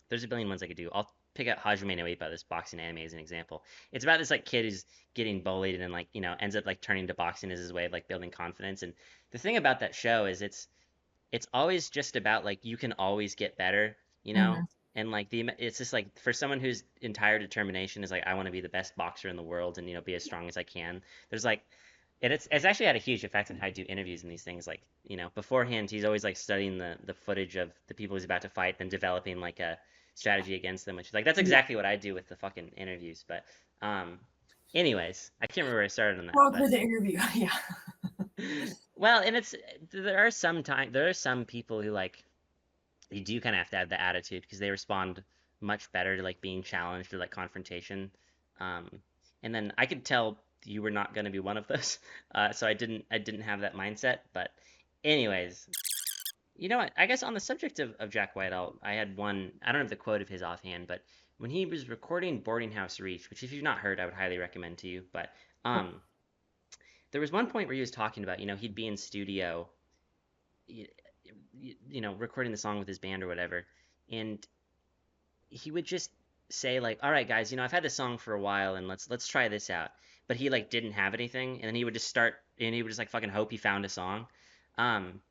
there's a billion ones I could do. I'll pick out Hajime no Ippo, this boxing anime, as an example. It's about this like kid who's getting bullied and like ends up like turning to boxing as his way of like building confidence. And the thing about that show is it's always just about like you can always get better, you know? Mhm. And like it's just like for someone whose entire determination is like I want to be the best boxer in the world and be as strong as I can. There's like and it's actually had a huge effect on how I do interviews and these things. Like, beforehand he's always like studying the footage of the people he's about to fight, then developing like a strategy against them, which is like that's Yeah. exactly what I do with the fucking interviews. But anyways, I can't remember where I started on that, Talk but for the interview. Yeah. well, and there are some people who like you do kind of have to have the attitude because they respond much better to like being challenged or like confrontation. Um, and then I could tell you were not going to be one of those, so I didn't have that mindset. But anyways, you know what? I guess on the subject of Jack Whitehall, I had one. I don't have the quote of his offhand, but when he was recording Boarding House Reach, which if you've not heard, I would highly recommend to you. But um, there was one point where he was talking about, he'd be in studio, y- recording the song with his band or whatever, and he would just say like, "All right, guys, I've had this song for a while, and let's try this out." But he like didn't have anything, and then he would just start, and he would just like fucking hope he found a song. Um,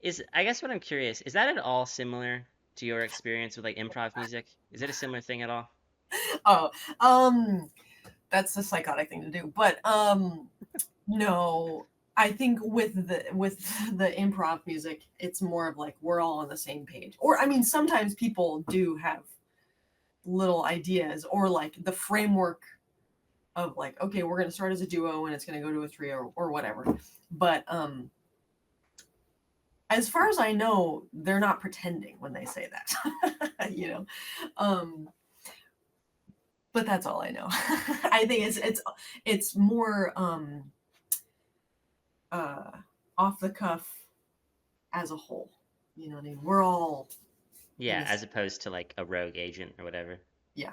is I guess what I'm curious is that at all similar to your experience with like improv music? Is it a similar thing at all? Oh, um, that's a psychotic thing to do. But no, I think with the improv music, it's more of like we're all on the same page. Or I mean, sometimes people do have little ideas or like the framework of like, okay, we're gonna start as a duo and it's gonna go to a trio or whatever. But as far as I know, they're not pretending when they say that. Um, but that's all I know. I think it's more uh, off the cuff as a whole. You know what I mean? We're all in Yeah, this. as opposed to like a rogue agent or whatever. Yeah.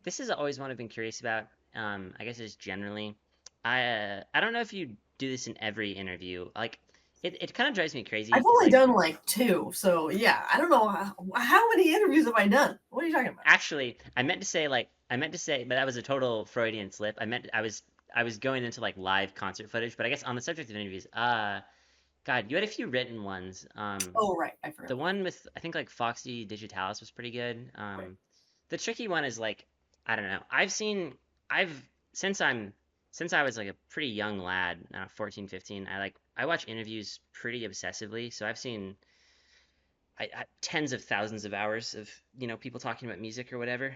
This is always one I've been curious about. I guess just generally, I don't know if you do this in every interview. Like, it kind of drives me crazy I've because only like done like two, so yeah, I don't know how many interviews have I done. What are you talking about? actually I meant to say, but that was a total Freudian slip. I was going into like live concert footage, but I guess on the subject of interviews, God, you had a few written ones. Oh right, I forgot The about that. one with I think like Foxy Digitalis was pretty good. Right. The tricky one is like I don't know. I've since I'm since I was like a pretty young lad, 14, 15, I watch interviews pretty obsessively. So I've seen tens of thousands of hours of people talking about music or whatever.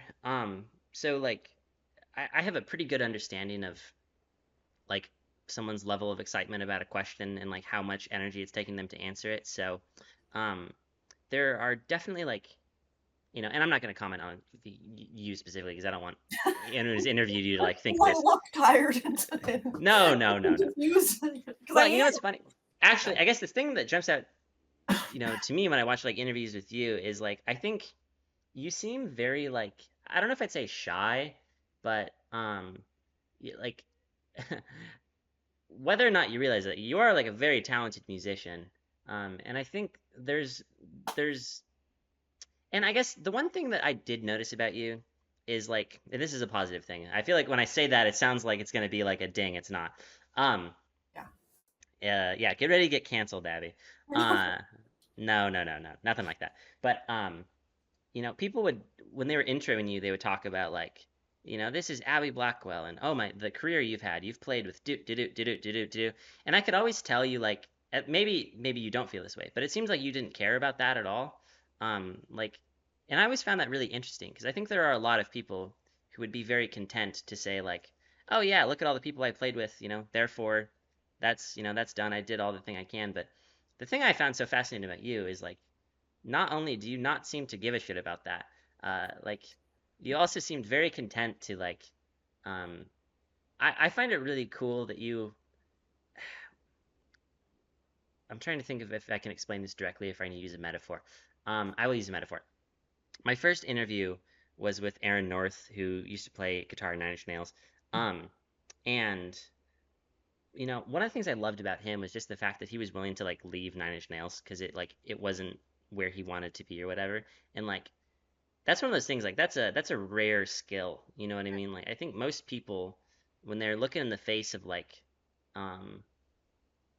So like I have a pretty good understanding of like someone's level of excitement about a question and like how much energy it's taking them to answer it. So um, there are definitely like and I'm not going to comment on you specifically because I don't want anyone who's interviewed you to like think I this. look tired and No, no, no, no. confused because I Well, you know am. what's funny? Actually, I guess the thing that jumps out, to me when I watch like interviews with you is like I think you seem very like I don't know if I'd say shy, but like whether or not you realize that you are like a very talented musician, and I think there's and I guess the one thing that I did notice about you is like and this is a positive thing. I feel like when I say that, it sounds like it's gonna be like a ding. It's not. Um, Yeah. yeah, get ready to get canceled, Abby. Uh, no, no, no, no, nothing like that. But people would when they were introing you, they would talk about like, this is Abbey Blackwell, and oh my, the career you've had, you've played with do do do do do do do do, and I could always tell you like, maybe you don't feel this way, but it seems like you didn't care about that at all. Like, and I always found that really interesting because I think there are a lot of people who would be very content to say like, oh yeah, look at all the people I played with, therefore, that's done. I did all the thing I can, but the thing I found so fascinating about you is like not only do you not seem to give a shit about that, like you also seemed very content to like. Um, I find it really cool that you. I'm trying to think of if I can explain this directly. If I need to use a metaphor, I will use a metaphor. My first interview was with Aaron North, who used to play guitar in Nine Inch Nails. Um, and one of the things I loved about him was just the fact that he was willing to like leave Nine Inch Nails because it wasn't where he wanted to be or whatever. And like that's one of those things like that's a rare skill, you know what I mean? Like I think most people when they're looking in the face of like um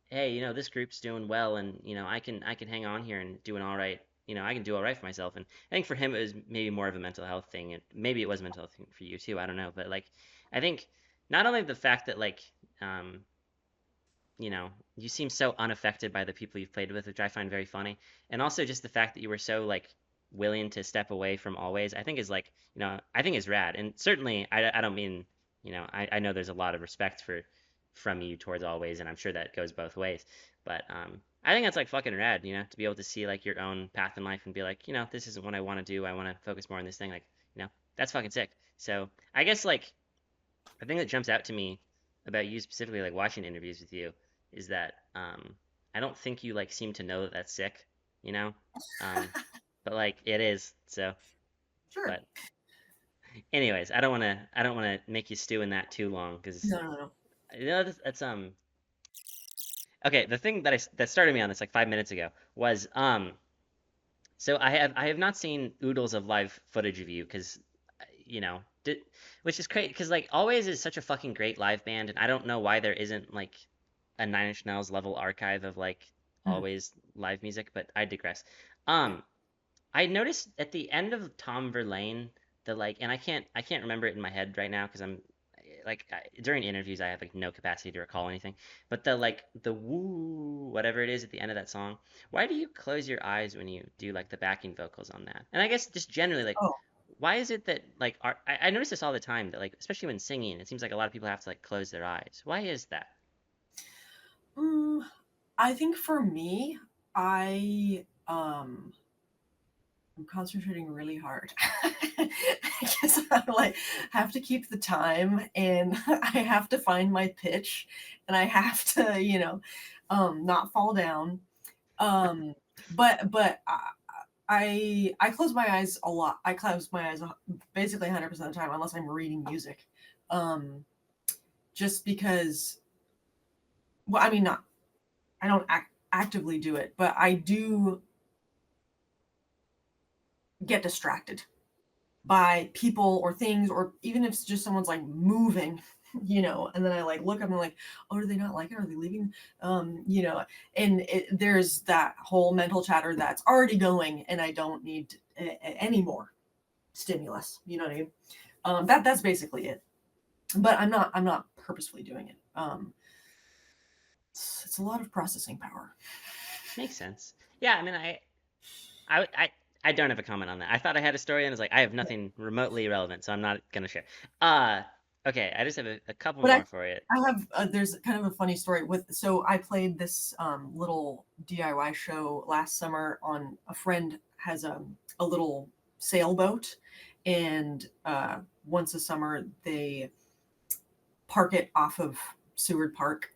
hey, this group's doing well and I can hang on here and doing all right. I can do all right for myself. And I think for him it was maybe more of a mental health thing and maybe it was a mental health thing for you too, I don't know, but like I think not only the fact that like um you seem so unaffected by the people you've played with, which I find very funny. And also just the fact that you were so like willing to step away from always, I think is like, I think is rad. And certainly I don't mean, I know there's a lot of respect from you towards always, and I'm sure that goes both ways. But I think that's like fucking rad, to be able to see like your own path in life and be like, this isn't what I want to do. I want to focus more on this thing. Like, that's fucking sick. So I guess like the thing that jumps out to me about you specifically, like watching interviews with you, is that I don't think you like seem to know that that's sick, you know. Um, but like it is. So, Sure. but anyways, I don't want to make you stew in that too long because No, no, no. that's okay. The thing that started me on this like 5 minutes ago was so I have not seen oodles of live footage of you because you know did, which is great because like Always is such a fucking great live band and I don't know why there isn't like a Nine Inch Nails level archive of like Mhm. Always live music, but I digress. Yeah. I noticed at the end of Tom Verlaine the like, and I can't remember it in my head right now because I'm like during interviews I have like no capacity to recall anything. But the like the woo whatever it is at the end of that song, why do you close your eyes when you do like the backing vocals on that? And I guess just generally like Oh. why is it that like I notice this all the time that like especially when singing it seems like a lot of people have to like close their eyes. Why is that? Mm, I think for me, I'm concentrating really hard. I guess I like have to keep the time and I have to find my pitch and I have to, not fall down. Um, but I close my eyes a lot. I close my eyes basically 100% of the time unless I'm reading music. Um, just because well, I mean not I don't act. actively do it, but I do get distracted by people or things, or even if it's just someone's like moving, and then I like look up and I'm like, oh, do they not like it? Are they leaving? And there's that whole mental chatter that's already going, and I don't need any more stimulus. You know what I mean? That's basically it. But I'm not purposefully doing it. It's a lot of processing power. Makes sense. Yeah, I mean, I, I, I don't have a comment on that. I thought I had a story, and it's like I have nothing remotely relevant, so I'm not gonna share. Uh, okay, I just have a couple But more for you. I have there's kind of a funny story with, so I played this little DIY show last summer. On a friend has a little sailboat, and once a summer they park it off of Seward Park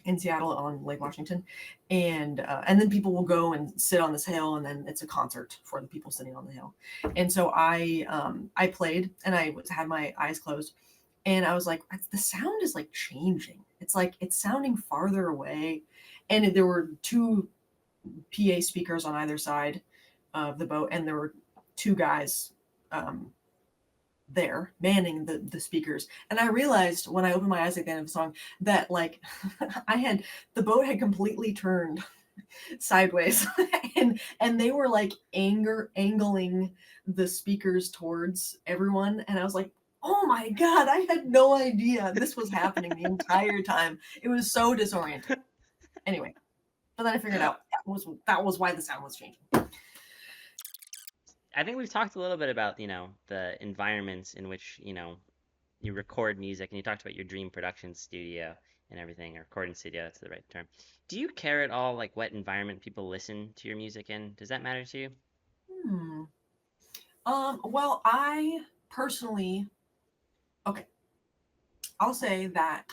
in Seattle on Lake Washington, and then people will go and sit on this hill, and then it's a concert for the people sitting on the hill. And so I played, and had my eyes closed, and I was like, the sound is like changing. It's like it's sounding farther away, and there were two PA speakers on either side of the boat, and there were two guys um, there manning the speakers. And I realized when I opened my eyes at the end of the song that like the boat had completely turned sideways, and they were like angling the speakers towards everyone, and I was like, oh my god, I had no idea this was happening the entire time. It was so disorienting. Anyway, but then I figured out that was why the sound was changing. I think we've talked a little bit about, the environments in which, you record music, and you talked about your dream production studio and everything, or recording studio, that's the right term. Do you care at all, like, what environment people listen to your music in? Does that matter to you? Hmm. Well, I personally, okay, I'll say that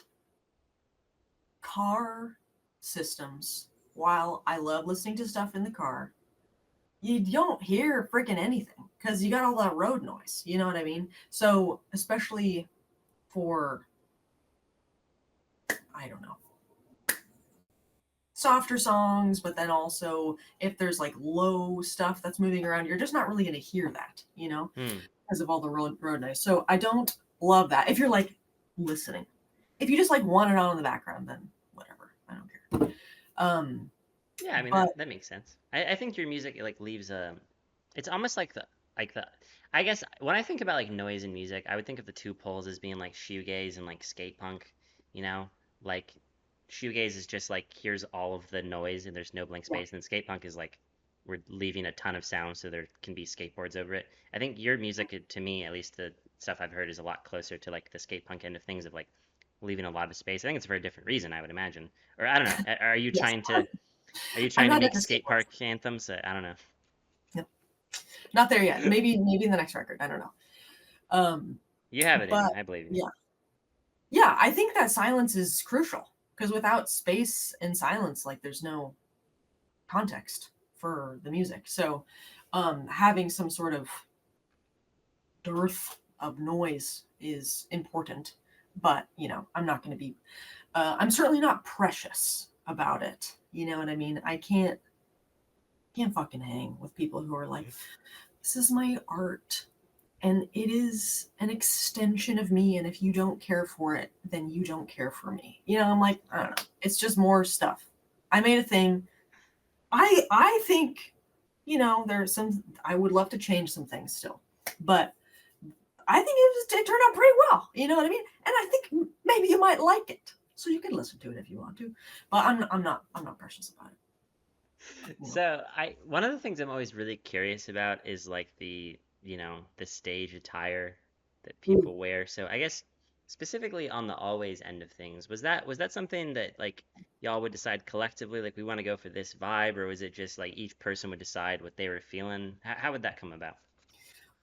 car systems, while I love listening to stuff in the car, you don't hear freaking anything because you got all that road noise. You know what I mean? So, especially for, I don't know, softer songs, but then also if there's like low stuff that's moving around, you're just not really going to hear that, Hmm. because of all the road noise. So, I don't love that. If you're like listening, if you just like want it on in the background, then whatever. I don't care. Um, Yeah, I mean but that makes sense. I think your music like leaves a it's almost like the I guess when I think about like noise in music, I would think of the two poles as being like shoegaze and like skate punk, you know? Like shoegaze is just like here's all of the noise and there's no blank yeah, space, and skate punk is like we're leaving a ton of sound so there can be skateboards over it. I think your music to me, at least the stuff I've heard, is a lot closer to like the skate punk end of things of like leaving a lot of space. I think it's for a different reason, I would imagine. Or I don't know. yes, Are you I'm trying to not make into skate skateboards. park anthems? I don't know. No, not there yet. Maybe in the next record. I don't know. Um, You have it in you. but I believe in you. yeah, yeah, I think that silence is crucial because without space and silence, like there's no context for the music. So, having some sort of dearth of noise is important. But I'm not going to be. I'm certainly not precious about it. You know what I mean? I can't fucking hang with people who are like, this is my art, and it is an extension of me, and if you don't care for it, then you don't care for me. I'm like, I don't know, it's just more stuff. I made a thing. I think, there's some, I would love to change some things still, but I think it turned out pretty well. You know what I mean? And I think maybe you might like it, so you can listen to it if you want to, but I'm not precious about it. So I one of the things I'm always really curious about is like the stage attire that Ooh. people wear. So I guess specifically on the always end of things, was that something that like y'all would decide collectively, like we want to go for this vibe, or was it just like each person would decide what they were feeling? How would that come about?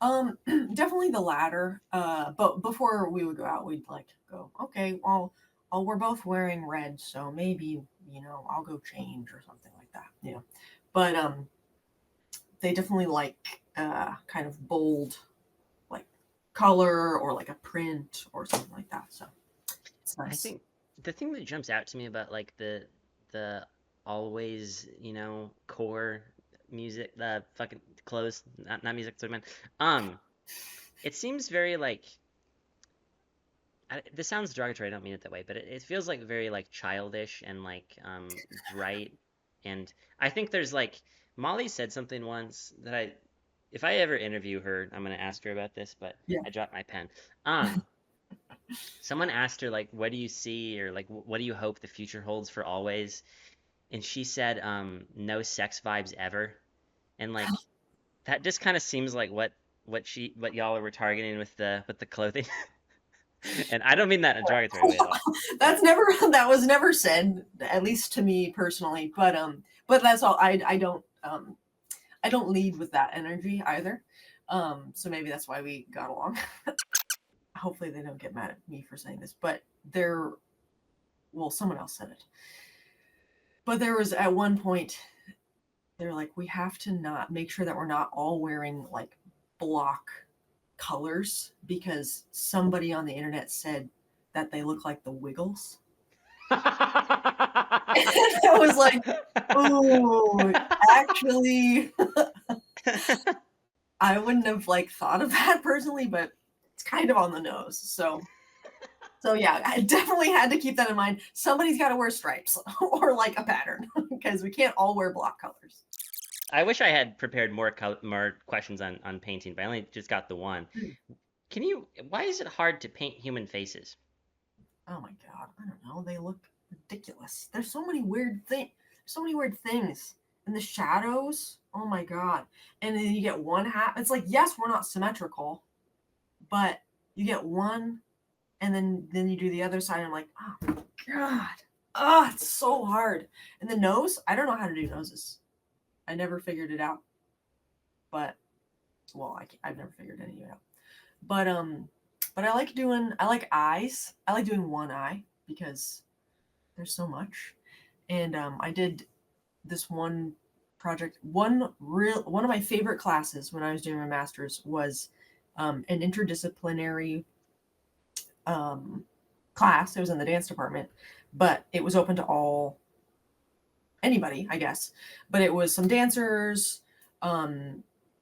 Um, Definitely the latter. But before we would go out, we'd like go, okay, well, oh, we're both wearing red, so maybe, I'll go change or something like that. But they definitely like kind of bold, like color or like a print or something like that. So it's I nice. think the thing that jumps out to me about like the always, core music, the fucking clothes, not music, sorry, man. Um, it seems very like this sounds derogatory. I don't mean it that way, but it feels like very like childish and like bright. And I think there's like Molly said something once that if I ever interview her, I'm gonna ask her about this, but Yeah. I dropped my pen. Um, Someone asked her like, "What do you see?" or like, "What do you hope the future holds for Always?" And she said, "No sex vibes ever." And like that just kind of seems like what y'all were targeting with the clothing. And I don't mean that in a derogatory way at all. But That was never said, at least to me personally. But that's all. I don't lead with that energy either. So maybe that's why we got along. Hopefully they don't get mad at me for saying this, but someone else said it. But there was at one point they're like, we have to not make sure that we're not all wearing like block colors because somebody on the internet said that they look like the Wiggles. I was like, oh, actually, I wouldn't have like thought of that personally, but it's kind of on the nose. So yeah, I definitely had to keep that in mind. Somebody's got to wear stripes or like a pattern because we can't all wear block colors. I wish I had prepared more questions on painting, but I only just got the one. Why is it hard to paint human faces? Oh my god, I don't know. They look ridiculous. There's so many weird things. So many weird things. And the shadows. Oh my god. And then you get one half. It's like, yes, we're not symmetrical, but you get one and then you do the other side. And I'm like, oh my god. Oh, it's so hard. And the nose, I don't know how to do noses. I never figured it out. But well, I've never figured any of it out. But I like eyes. I like doing one eye because there's so much. And I did this one project. One of my favorite classes when I was doing my master's was an interdisciplinary class. It was in the dance department, but it was open to anybody, I guess. But it was some dancers,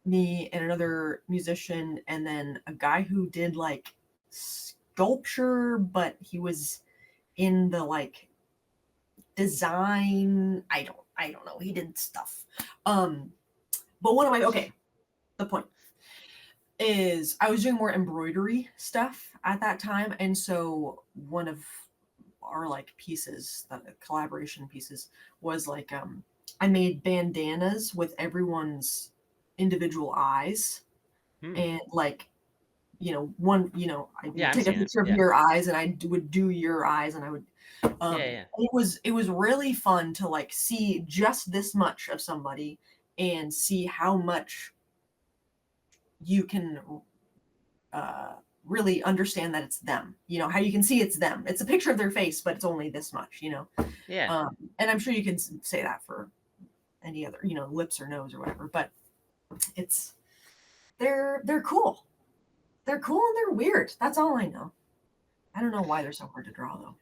me and another musician, and then a guy who did like sculpture, but he was in the like design. I don't know. He did stuff. But one of my okay, the point is I was doing more embroidery stuff at that time, and so one of our like pieces, the collaboration pieces, was like I made bandanas with everyone's individual eyes, Hmm. and like I Yeah, would I'm take a seeing it. picture of Yeah. your eyes, and I would do your eyes, and I would Yeah, yeah. it was really fun to like see just this much of somebody and see how much you can uh, really understand that it's them. You know how you can see it's them. It's a picture of their face, but it's only this much. Yeah. And I'm sure you can say that for any other, lips or nose or whatever. But it's they're cool. They're cool and they're weird. That's all I know. I don't know why they're so hard to draw though.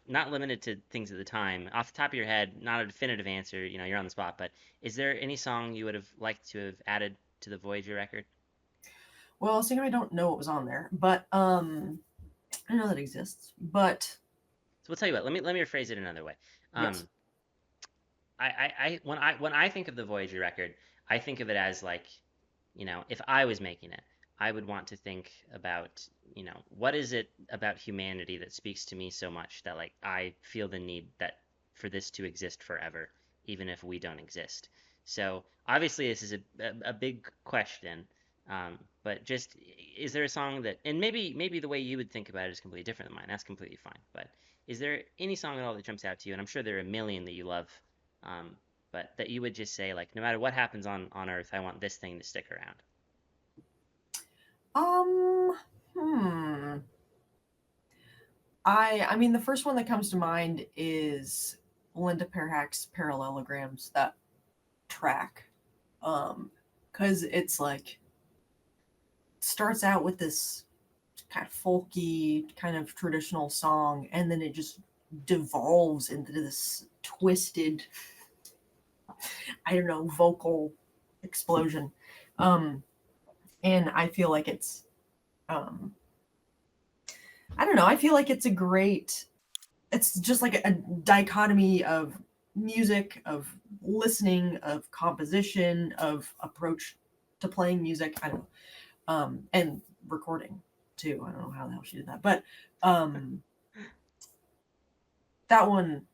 Not limited to things at the time. Off the top of your head, not a definitive answer, you're on the spot, but is there any song you would have liked to have added to the Voyager record? Well, seeing I don't know what was on there, but I know that exists. But So we'll tell you what, let me rephrase it another way. yes. Um, when I think of the Voyager record, I think of it as like, if I was making it, I would want to think about, what is it about humanity that speaks to me so much that like I feel the need that for this to exist forever, even if we don't exist. So obviously this is a big question, but just is there a song that, and maybe the way you would think about it is completely different than mine. That's completely fine. But is there any song at all that jumps out to you? And I'm sure there are a million that you love, um, but that you would just say like, no matter what happens on Earth, I want this thing to stick around. Um. Hmm. I mean the first one that comes to mind is Linda Perhack's Parallelograms, that track. Because it's like starts out with this kind of folky, kind of traditional song, and then it just devolves into this twisted, I don't know, vocal explosion. And I feel like it's, I don't know, I feel like it's a great, it's just like a dichotomy of music, of listening, of composition, of approach to playing music. I don't know. And recording too. I don't know how the hell she did that, but um, that one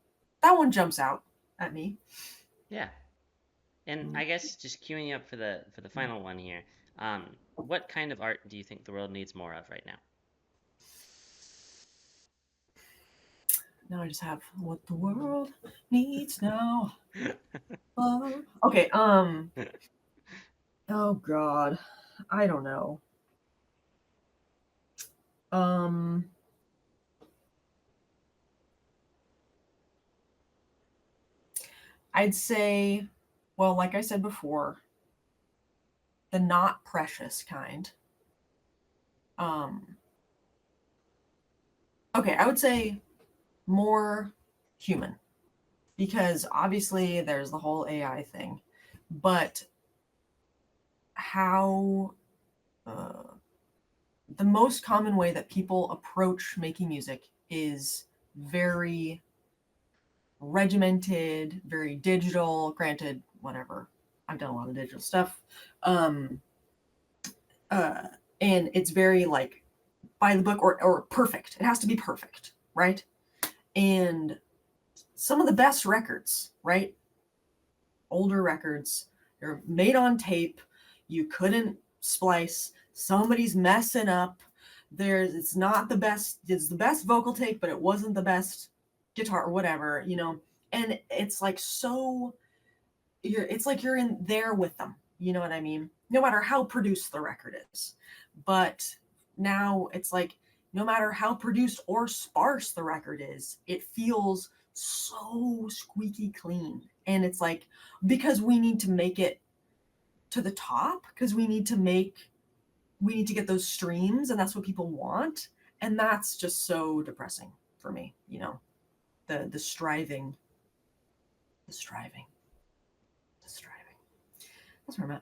jumps out at me. Yeah. And I guess just queuing up for the final one here. What kind of art do you think the world needs more of right now? Now I just have what the world needs now. Okay. Oh God. I don't know. Um. I'd say, well, like I said before, the not precious kind. Um. Okay, I would say more human, because obviously there's the whole AI thing, but how the most common way that people approach making music is very regimented, very digital. Granted, whatever, I've done a lot of digital stuff, um, uh, and it's very like by the book, or perfect. It has to be perfect, right? And some of the best records, right? Older records, they're made on tape. You couldn't splice. Somebody's messing up. It's not the best. It's the best vocal take, but it wasn't the best guitar or whatever, you know. And it's like so. It's like you're in there with them. You know what I mean? No matter how produced the record is, but now it's like no matter how produced or sparse the record is, it feels so squeaky clean. And it's like, because we need to make it to the top, because we need to get those streams, and that's what people want. And that's just so depressing for me, you know, the striving, the striving, the striving. That's where I'm at.